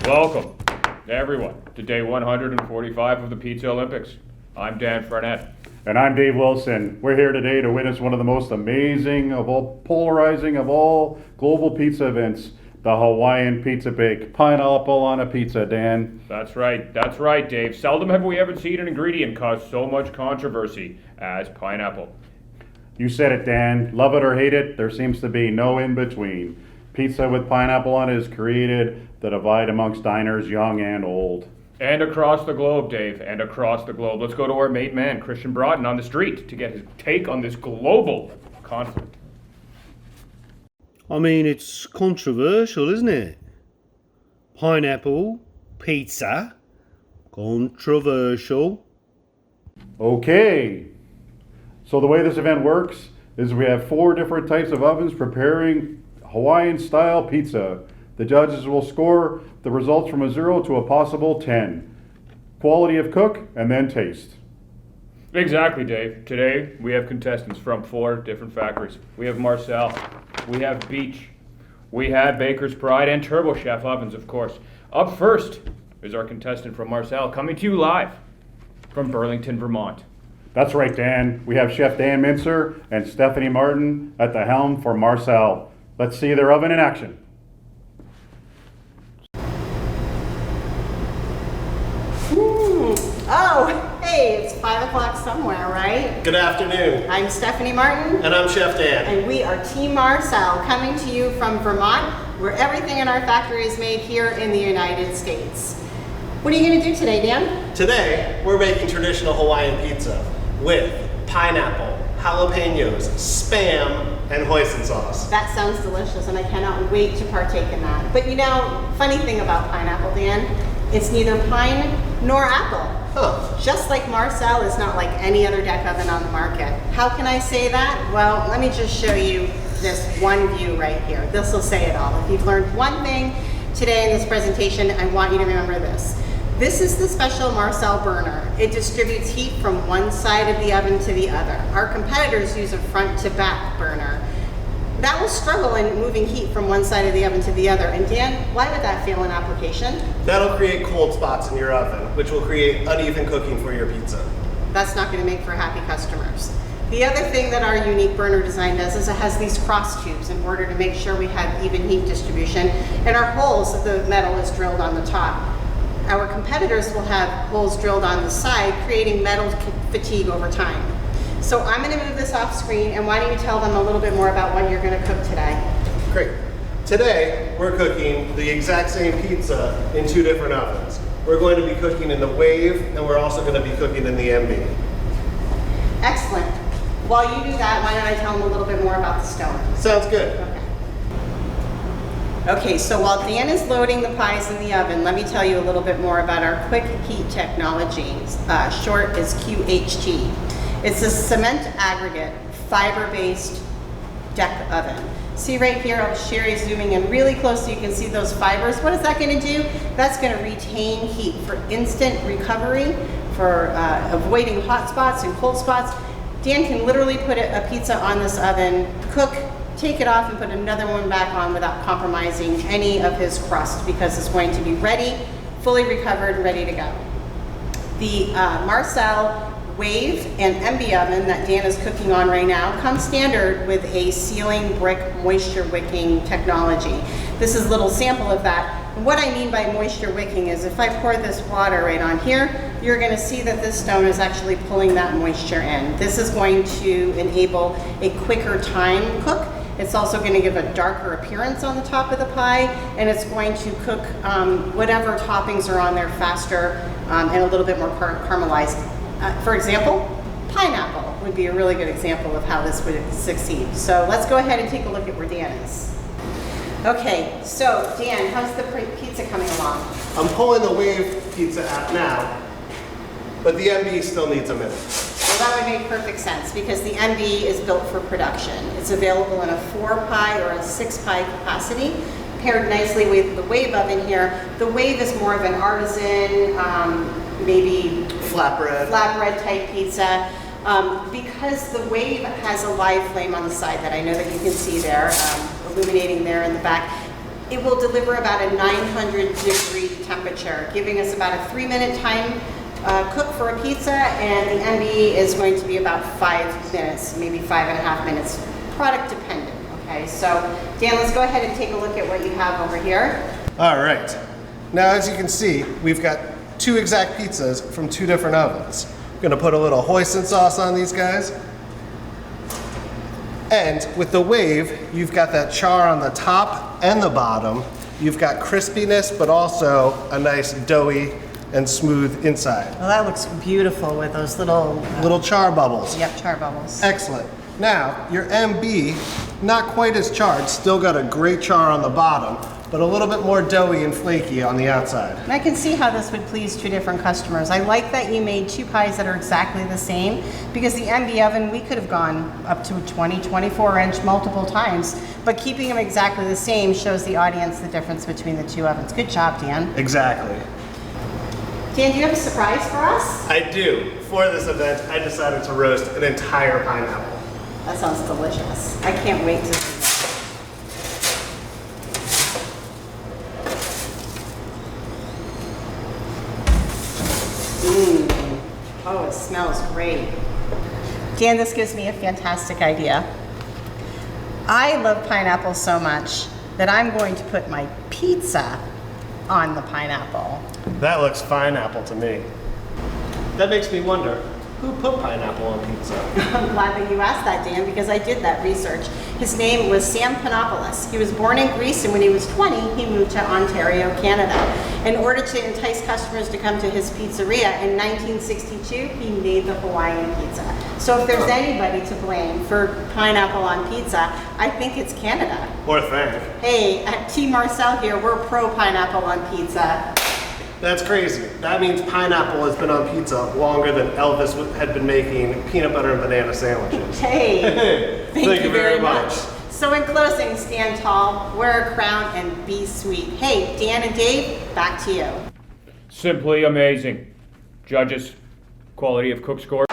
Welcome, everyone, to day 145 of the Pizza Olympics. I'm Dan Frenette. And I'm Dave Wilson. We're here today to witness one of the most amazing of all, polarizing of all global pizza events, the Hawaiian Pizza Bake. Pineapple on a pizza, Dan. That's right, Dave. Seldom have we ever seen an ingredient cause so much controversy as pineapple. You said it, Dan. Love it or hate it, there seems to be no in between. Pizza with pineapple on it has created the divide amongst diners, young and old. And across the globe, Dave, and across the globe. Let's go to our mate man, Christian Broughton, on the street to get his take on this global conflict. I mean, it's controversial, isn't it? Pineapple, pizza, controversial. Okay. So the way this event works is we have 4 different types of ovens preparing Hawaiian-style pizza. The judges will score the results from a 0 to a possible 10. Quality of cook and then taste. Exactly, Dave. Today, we have contestants from 4 different factories. We have Marcel, we have Beech, we have Baker's Pride, and TurboChef ovens, of course. Up first is our contestant from Marcel, coming to you live from Burlington, Vermont. That's right, Dan. We have Chef Dan Mincer and Stephanie Martin at the helm for Marcel. Let's see their oven in action. Oh, hey, it's 5 o'clock somewhere, right? Good afternoon. I'm Stephanie Martin. And I'm Chef Dan. And we are Team Marcel, coming to you from Vermont, where everything in our factory is made here in the United States. What are you going to do today, Dan? Today, we're making traditional Hawaiian pizza with pineapple, jalapenos, Spam, and hoisin sauce. That sounds delicious, and I cannot wait to partake in that. But you know, funny thing about pineapple, Dan, it's neither pine nor apple. Huh. Just like Marcel is not like any other deck oven on the market. How can I say that? Well, let me just show you this one view right here. This will say it all. If you've learned one thing today in this presentation, I want you to remember this. This is the special Marcel burner. It distributes heat from one side of the oven to the other. Our competitors use a front to back burner. That will struggle in moving heat from one side of the oven to the other. And Dan, why would that fail in application? That'll create cold spots in your oven, which will create uneven cooking for your pizza. That's not going to make for happy customers. The other thing that our unique burner design does is it has these cross tubes in order to make sure we have even heat distribution. And our holes, the metal is drilled on the top. Our competitors will have holes drilled on the side, creating metal fatigue over time. So I'm going to move this off screen, and why don't you tell them a little bit more about what you're going to cook today? Great. Today, we're cooking the exact same pizza in 2 different ovens. We're going to be cooking in the Wave, and we're also going to be cooking in the MB. Excellent. While you do that, why don't I tell them a little bit more about the stone? Sounds good. Okay, so while Dan is loading the pies in the oven, let me tell you a little bit more about our quick heat technology. Short is QHT. It's a cement aggregate, fiber-based deck oven. See right here, I'll share you zooming in really close so you can see those fibers. What is that going to do? That's going to retain heat for instant recovery, for avoiding hot spots and cold spots. Dan can literally put a pizza on this oven, cook, take it off, and put another one back on without compromising any of his crust, because it's going to be ready, fully recovered, and ready to go. The Marcel Wave and MB oven that Dan is cooking on right now comes standard with a sealing brick moisture wicking technology. This is a little sample of that. And what I mean by moisture wicking is if I pour this water right on here, you're going to see that this stone is actually pulling that moisture in. This is going to enable a quicker time cook. It's also going to give a darker appearance on the top of the pie, and it's going to cook whatever toppings are on there faster and a little bit more caramelized. For example, pineapple would be a really good example of how this would succeed. So let's go ahead and take a look at where Dan is. Okay, so Dan, how's the pizza coming along? I'm pulling the Wave pizza out now, but the MB still needs a minute. Well, that would make perfect sense because the MB is built for production. It's available in a 4-pie or a 6-pie capacity, paired nicely with the Wave oven here. The Wave is more of an artisan, maybe flatbread type pizza. Because the Wave has a live flame on the side that I know that you can see there, illuminating there in the back, it will deliver about a 900-degree temperature, giving us about a 3-minute time cook for a pizza, and the MB is going to be about 5 minutes, maybe 5.5 minutes, product dependent. Okay, so Dan, let's go ahead and take a look at what you have over here. All right. Now, as you can see, we've got 2 exact pizzas from 2 different ovens. I'm gonna put a little hoisin sauce on these guys. And with the wave, you've got that char on the top and the bottom. You've got crispiness, but also a nice doughy and smooth inside. Well, that looks beautiful with those little... Little char bubbles. Yep, char bubbles. Excellent. Now, your MB, not quite as charred, still got a great char on the bottom, but a little bit more doughy and flaky on the outside. And I can see how this would please 2 different customers. I like that you made 2 pies that are exactly the same, because the MB oven, we could have gone up to a 20, 24 inch multiple times, but keeping them exactly the same shows the audience the difference between the 2 ovens. Good job, Dan. Exactly. Dan, do you have a surprise for us? I do. For this event, I decided to roast an entire pineapple. That sounds delicious. I can't wait to see that. Oh, it smells great. Dan, this gives me a fantastic idea. I love pineapple so much that I'm going to put my pizza on the pineapple. That looks pineapple to me. That makes me wonder, who put pineapple on pizza? I'm glad that you asked that, Dan, because I did that research. His name was Sam Panopoulos. He was born in Greece, and when he was 20, he moved to Ontario, Canada. In order to entice customers to come to his pizzeria, in 1962, he made the Hawaiian pizza. So if there's anybody to blame for pineapple on pizza, I think it's Canada. Or thank. Hey, at Team Marcel here, we're pro pineapple on pizza. That's crazy. That means pineapple has been on pizza longer than Elvis had been making peanut butter and banana sandwiches. Hey, thank you very much. much. So in closing, stand tall, wear a crown, and be sweet. Hey, Dan and Dave, back to you. Simply amazing. Judges, quality of cook score.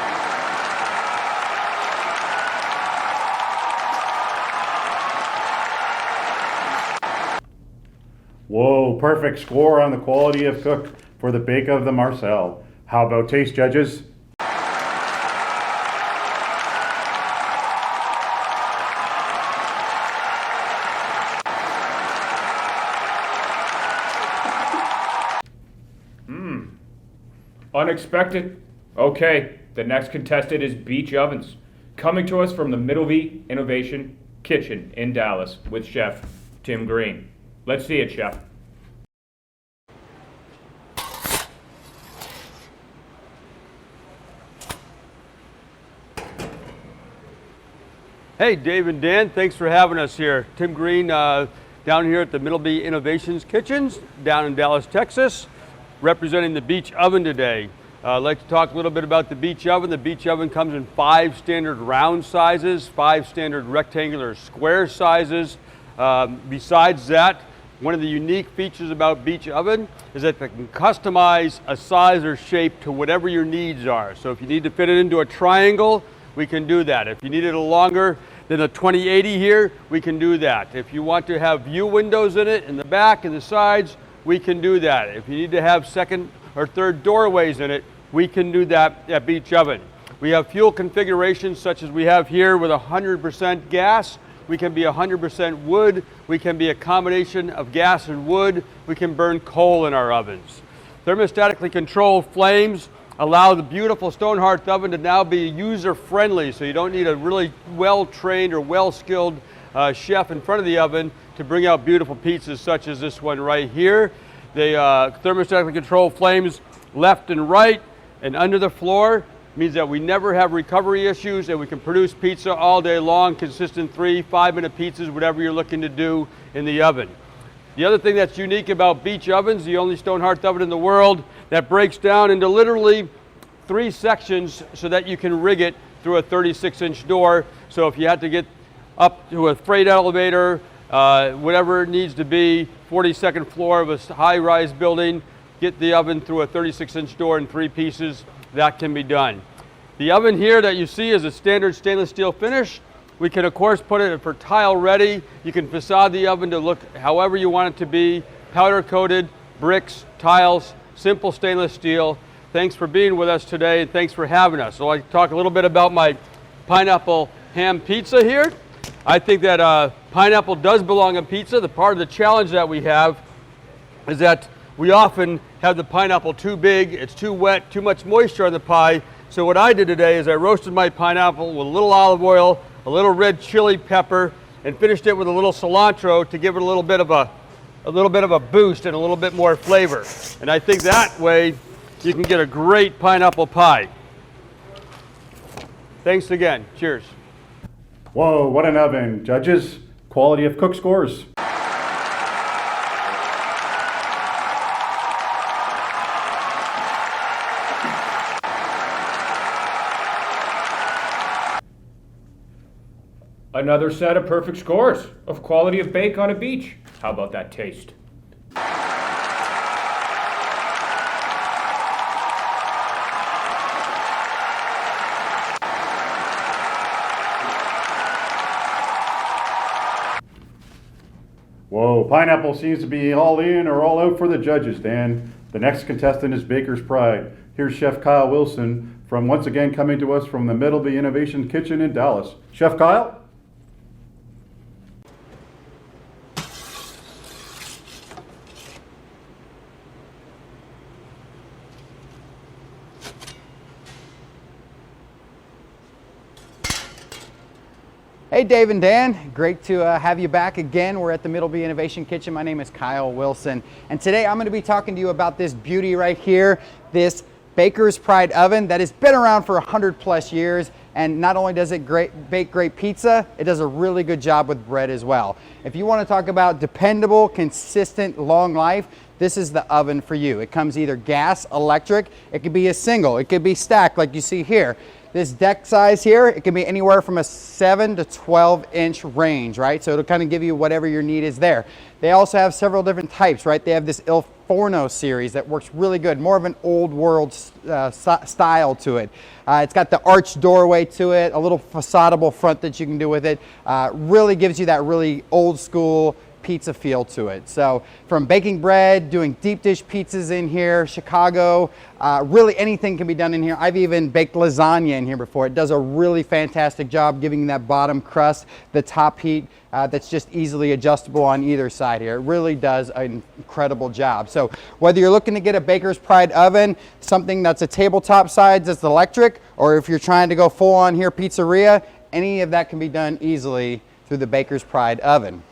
Whoa, perfect score on the quality of cook for the bake of the Marcel. How about taste, judges? Unexpected. Okay, the next contestant is Beech Ovens, coming to us from the WD Innovation Kitchen in Dallas with Chef Tim Green. Let's see it, Chef. Hey, Dave and Dan, thanks for having us here. Tim Green down here at the WD Innovations Kitchens down in Dallas, Texas, representing the Beech Oven today. I'd like to talk a little bit about the Beech Oven. The Beech Oven comes in 5 standard round sizes, 5 standard rectangular square sizes. Besides that, one of the unique features about Beech Oven is that they can customize a size or shape to whatever your needs are. So if you need to fit it into a triangle, we can do that. If you need it longer than a 2080 here, we can do that. If you want to have view windows in it, in the back and the sides, we can do that. If you need to have 2nd or 3rd doorways in it, we can do that at Beech Oven. We have fuel configurations such as we have here with 100% gas. We can be 100% wood. We can be a combination of gas and wood. We can burn coal in our ovens. Thermostatically controlled flames allow the beautiful stone hearth oven to now be user-friendly, so you don't need a really well-trained or well-skilled chef in front of the oven to bring out beautiful pizzas such as this one right here. The thermostatically controlled flames left and right and under the floor means that we never have recovery issues, and we can produce pizza all day long, consistent 3-5 minute pizzas, whatever you're looking to do in the oven. The other thing that's unique about Beech Ovens, the only stone hearth oven in the world that breaks down into literally 3 sections so that you can rig it through a 36-inch door. So if you had to get up to a freight elevator, whatever it needs to be, 42nd floor of a high-rise building, get the oven through a 36-inch door in 3 pieces, that can be done. The oven here that you see is a standard stainless steel finish. We can of course put it for tile ready. You can facade the oven to look however you want it to be. Powder coated, bricks, tiles, simple stainless steel. Thanks for being with us today, and thanks for having us. So I'd like to talk a little bit about my pineapple ham pizza here. I think that pineapple does belong on pizza. The part of the challenge that we have is that we often have the pineapple too big, it's too wet, too much moisture on the pie. So what I did today is I roasted my pineapple with a little olive oil, a little red chili pepper, and finished it with a little cilantro to give it a little bit of a boost and a little bit more flavor. And I think that way you can get a great pineapple pie. Thanks again. Cheers. Whoa, what an oven. Judges, quality of cook scores. Another set of perfect scores of quality of bake on a beach. How about that taste? Whoa, pineapple seems to be all in or all out for the judges, Dan. The next contestant is Baker's Pride. Here's Chef Kyle Wilson from once again coming to us from the Middleby Innovation Kitchen in Dallas. Chef Kyle? Hey Dave and Dan, great to have you back again. We're at the Middleby Innovation Kitchen. My name is Kyle Wilson, and today I'm going to be talking to you about this beauty right here, this Baker's Pride oven that has been around for 100+ years, and not only does it bake great pizza, it does a really good job with bread as well. If you want to talk about dependable, consistent, long life, this is the oven for you. It comes either gas, electric, it could be a single, it could be stacked like you see here. This deck size here, it can be anywhere from a 7 to 12 inch range, right? So it'll kind of give you whatever your need is there. They also have several different types, right? They have this Il Forno series that works really good, more of an old world style to it. It's got the arched doorway to it, a little facadeable front that you can do with it. Really gives you that really old school pizza feel to it. So from baking bread, doing deep dish pizzas in here, Chicago, really anything can be done in here. I've even baked lasagna in here before. It does a really fantastic job giving you that bottom crust, the top heat that's just easily adjustable on either side here. It really does an incredible job. So whether you're looking to get a Baker's Pride oven, something that's a tabletop size that's electric, or if you're trying to go full on here pizzeria, any of that can be done easily through the Baker's Pride oven.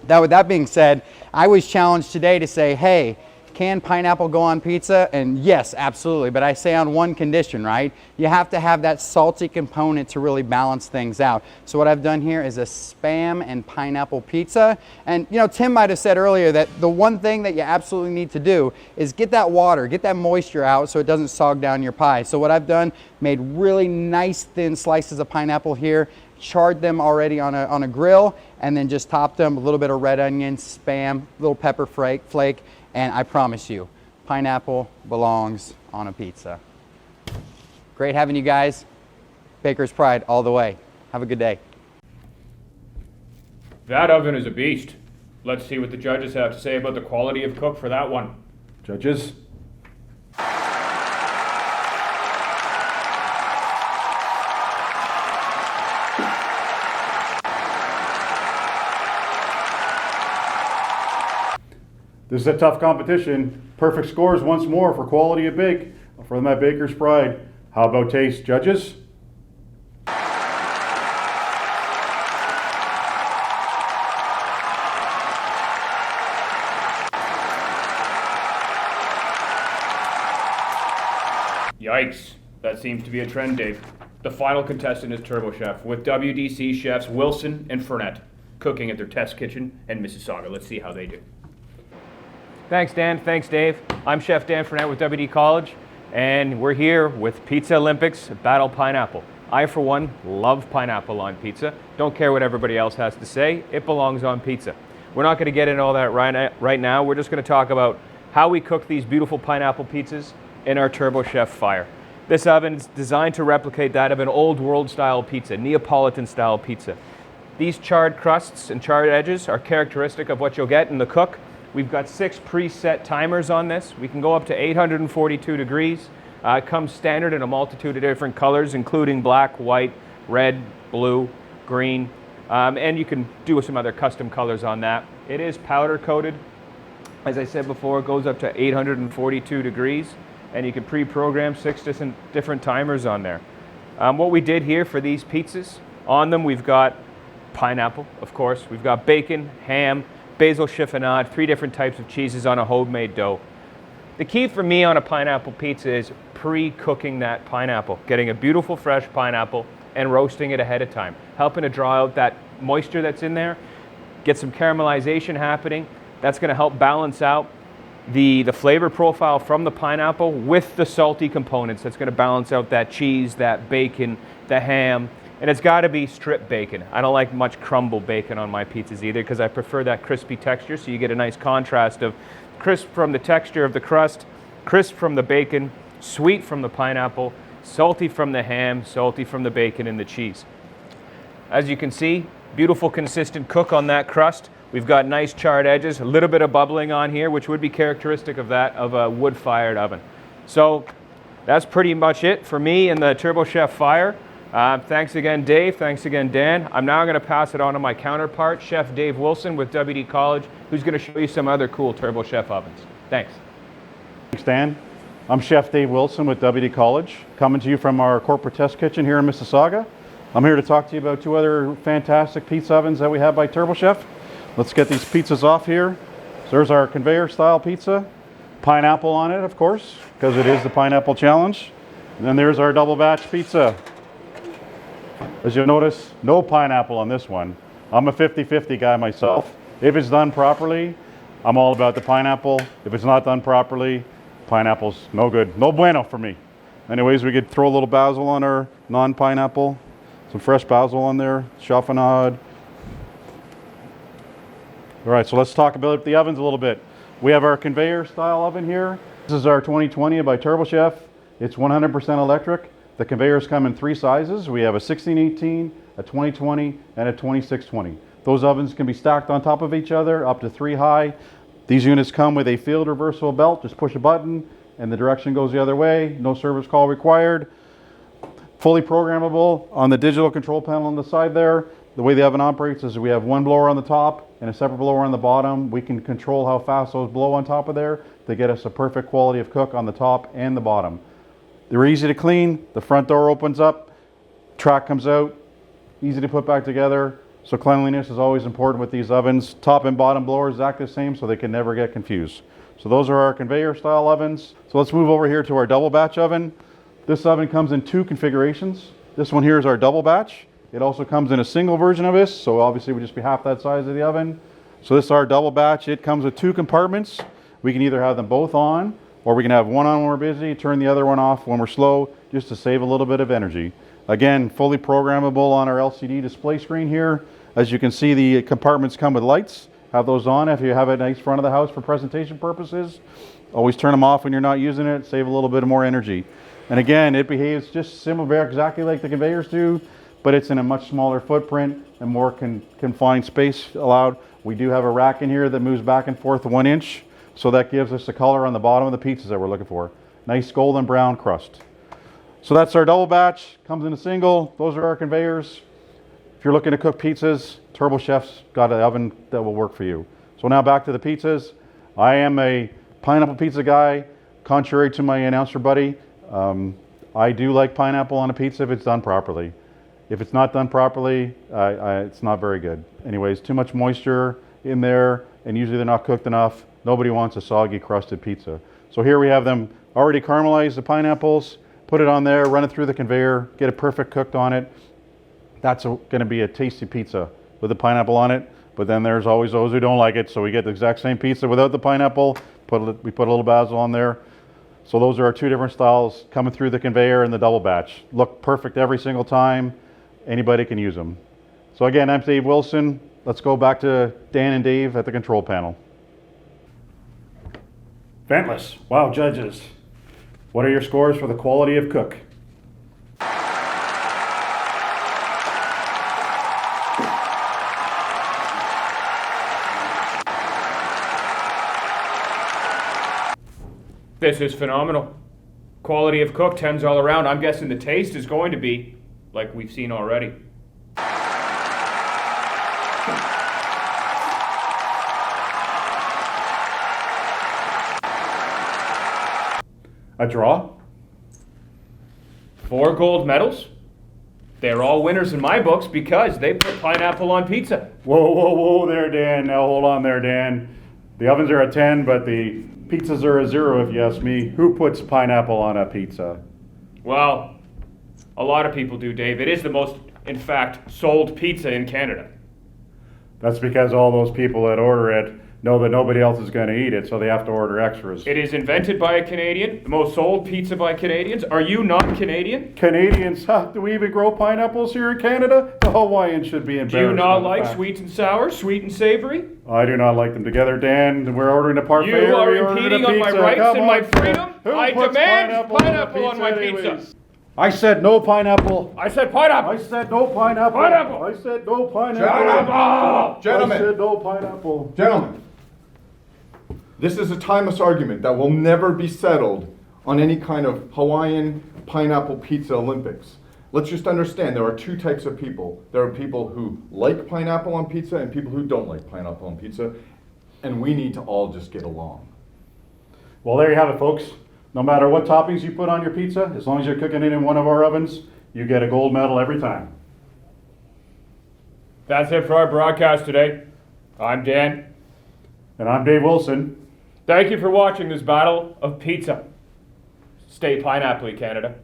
Now, with that being said, I was challenged today to say, hey, can pineapple go on pizza? And yes, absolutely, but I say on one condition, right? You have to have that salty component to really balance things out. So what I've done here is a Spam and pineapple pizza. And you know, Tim might have said earlier that the one thing that you absolutely need to do is get that water, get that moisture out so it doesn't sog down your pie. So what I've done, made really nice thin slices of pineapple here, charred them already on a grill, and then just topped them with a little bit of red onion, Spam, little pepper flake, and I promise you, pineapple belongs on a pizza. Great having you guys. Baker's Pride all the way. Have a good day. That oven is a beast. Let's see what the judges have to say about the quality of cook for that one. Judges? This is a tough competition. Perfect scores once more for quality of bake from that Baker's Pride. How about taste, judges? Yikes. That seems to be a trend, Dave. The final contestant is TurboChef with WDC chefs Wilson and Fournette cooking at their test kitchen in Mississauga. Let's see how they do. Thanks, Dan. Thanks, Dave. I'm Chef Dan Fournette with WD Colledge, and we're here with Pizza Olympics Battle Pineapple. I, for one, love pineapple on pizza. Don't care what everybody else has to say. It belongs on pizza. We're not going to get into all that right now. We're just going to talk about how we cook these beautiful pineapple pizzas in our TurboChef fire. This oven is designed to replicate that of an old world style pizza, Neapolitan style pizza. These charred crusts and charred edges are characteristic of what you'll get in the cook. We've got 6 preset timers on this. We can go up to 842 degrees. It comes standard in a multitude of different colors, including black, white, red, blue, green, and you can do some other custom colors on that. It is powder coated. As I said before, it goes up to 842 degrees, and you can pre-program 6 different timers on there. What we did here for these pizzas, on them we've got pineapple, of course. We've got bacon, ham, basil chiffonade, 3 different types of cheeses on a homemade dough. The key for me on a pineapple pizza is pre-cooking that pineapple, getting a beautiful fresh pineapple and roasting it ahead of time, helping to draw out that moisture that's in there, get some caramelization happening. That's going to help balance out the flavor profile from the pineapple with the salty components. That's going to balance out that cheese, that bacon, the ham, and it's got to be strip bacon. I don't like much crumble bacon on my pizzas either because I prefer that crispy texture, so you get a nice contrast of crisp from the texture of the crust, crisp from the bacon, sweet from the pineapple, salty from the ham, salty from the bacon and the cheese. As you can see, beautiful consistent cook on that crust. We've got nice charred edges, a little bit of bubbling on here, which would be characteristic of that of a wood-fired oven. So that's pretty much it for me and the TurboChef Fire. Thanks again, Dave. Thanks again, Dan. I'm now going to pass it on to my counterpart, Chef Dave Wilson with WD Colledge, who's going to show you some other cool TurboChef ovens. Thanks. Thanks, Dan. I'm Chef Dave Wilson with WD Colledge, coming to you from our corporate test kitchen here in Mississauga. I'm here to talk to you about 2 other fantastic pizza ovens that we have by TurboChef. Let's get these pizzas off here. So there's our conveyor style pizza, pineapple on it, of course, because it is the pineapple challenge. And then there's our double batch pizza. As you'll notice, no pineapple on this one. I'm a 50-50 guy myself. If it's done properly, I'm all about the pineapple. If it's not done properly, pineapple's no good. No bueno for me. Anyways, we could throw a little basil on our non-pineapple. Some fresh basil on there, chiffonade. All right, so let's talk about the ovens a little bit. We have our conveyor style oven here. This is our 2020 by TurboChef. It's 100% electric. The conveyors come in 3 sizes. We have a 1618, a 2020, and a 2620. Those ovens can be stacked on top of each other, up to 3 high. These units come with a field reversible belt. Just push a button and the direction goes the other way. No service call required. Fully programmable on the digital control panel on the side there. The way the oven operates is we have 1 blower on the top and a separate blower on the bottom. We can control how fast those blow on top of there to get us a perfect quality of cook on the top and the bottom. They're easy to clean. The front door opens up, track comes out, easy to put back together. So cleanliness is always important with these ovens. Top and bottom blowers exactly the same so they can never get confused. So those are our conveyor style ovens. So let's move over here to our double batch oven. This oven comes in 2 configurations. This one here is our double batch. It also comes in a single version of this, so obviously it would just be half that size of the oven. So this is our double batch. It comes with 2 compartments. We can either have them both on, or we can have one on when we're busy, turn the other one off when we're slow, just to save a little bit of energy. Again, fully programmable on our LCD display screen here. As you can see, the compartments come with lights. Have those on if you have a nice front of the house for presentation purposes. Always turn them off when you're not using it, save a little bit more energy. And again, it behaves just similar, exactly like the conveyors do, but it's in a much smaller footprint and more confined space allowed. We do have a rack in here that moves back and forth 1 inch, so that gives us the color on the bottom of the pizzas that we're looking for. Nice golden brown crust. So that's our double batch, comes in a single. Those are our conveyors. If you're looking to cook pizzas, TurboChef's got an oven that will work for you. So now back to the pizzas. I am a pineapple pizza guy, contrary to my announcer buddy. I do like pineapple on a pizza if it's done properly. If it's not done properly, it's not very good. Anyways, too much moisture in there, and usually they're not cooked enough. Nobody wants a soggy crusted pizza. So here we have them already caramelized, the pineapples, put it on there, run it through the conveyor, get it perfect cooked on it. That's going to be a tasty pizza with the pineapple on it. But then there's always those who don't like it, so we get the exact same pizza without the pineapple. We put a little basil on there. So those are our 2 different styles coming through the conveyor and the double batch. Look perfect every single time. Anybody can use them. So again, I'm Dave Wilson. Let's go back to Dan and Dave at the control panel. Ventless. Wow, judges. What are your scores for the quality of cook? This is phenomenal. Quality of cook, 10s all around. I'm guessing the taste is going to be like we've seen already. A draw? 4 gold medals. They're all winners in my books because they put pineapple on pizza. Whoa, whoa, whoa there, Dan. Now hold on there, Dan. The ovens are a 10, but the pizzas are a 0 if you ask me. Who puts pineapple on a pizza? Well, a lot of people do, Dave. It is the most, in fact, sold pizza in Canada. That's because all those people that order it know that nobody else is going to eat it, so they have to order extras. It is invented by a Canadian, the most sold pizza by Canadians. Are you not Canadian? Canadians, huh? Do we even grow pineapples here in Canada? The Hawaiians should be embarrassed. Do you not by the like fact. sweet and sour, sweet and savory? I do not like them together, Dan. We're ordering a parfait. You are we ordered a impeding on my pizza. rights Come and my on. freedom. Who I puts demand pineapple a on my anyways? pizza. I said no pineapple. I said pineapple. I said no pineapple. Pineapple. I said no pineapple. Pineapple. Gentlemen. I said no pineapple. Gentlemen, this is a timeless argument that will never be settled on any kind of Hawaiian pineapple pizza Olympics. Let's just understand there are 2 types of people. There are people who like pineapple on pizza and people who don't like pineapple on pizza, and we need to all just get along. Well, there you have it, folks. No matter what toppings you put on your pizza, as long as you're cooking it in one of our ovens, you get a gold medal every time. That's it for our broadcast today. I'm Dan. And I'm Dave Wilson. Thank you for watching this battle of pizza. Stay pineapple-y, Canada.